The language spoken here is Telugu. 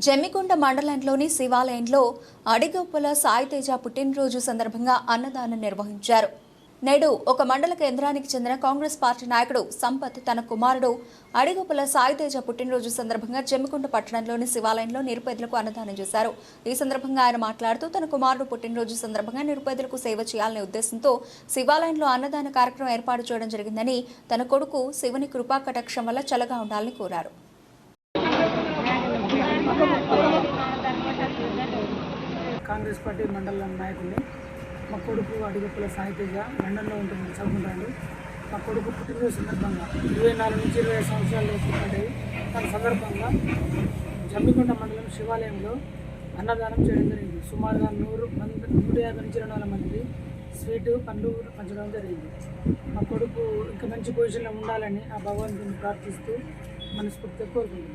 జమ్మికుంట మండలంలోని శివాలయంలో అడిగొప్పల సాయితేజ పుట్టినరోజు సందర్భంగా అన్నదానం నిర్వహించారు. నేడు ఒక మండల కేంద్రానికి చెందిన కాంగ్రెస్ పార్టీ నాయకుడు సంపత్ తన కుమారుడు అడిగొప్పల సాయితేజ పుట్టినరోజు సందర్భంగా జమ్మికుంట పట్టణంలోని శివాలయంలో నిరుపేదలకు అన్నదానం చేశారు. ఈ సందర్భంగా ఆయన మాట్లాడుతూ తన కుమారుడు పుట్టినరోజు సందర్భంగా నిరుపేదలకు సేవ చేయాలనే ఉద్దేశంతో శివాలయంలో అన్నదాన కార్యక్రమం ఏర్పాటు చేయడం జరిగిందని, తన కొడుకు శివుని కృపా కటాక్షం వల్ల చల్లగా ఉండాలని కోరారు. కాంగ్రెస్ పార్టీ మండల నాయకుడిని. మా కొడుకు అడిగొప్పల సాయితేజ లండన్లో ఉంటుంది, చదువుకుంటాడు. మా కొడుకు పుట్టినరోజు సందర్భంగా 24 నుంచి 25 సంవత్సరాలు పడ్డాయి. దాని సందర్భంగా జమ్మికుంట మండలం శివాలయంలో అన్నదానం చేయడం జరిగింది. సుమారుగా 150 నుంచి 200 మంది స్వీటు పండ్లు పంచడం జరిగింది. మా కొడుకు ఇంకా మంచి పొజిషన్లో ఉండాలని ఆ భగవంతుని ప్రార్థిస్తూ మనస్ఫూర్తిగా కోరుకుంటున్నాను.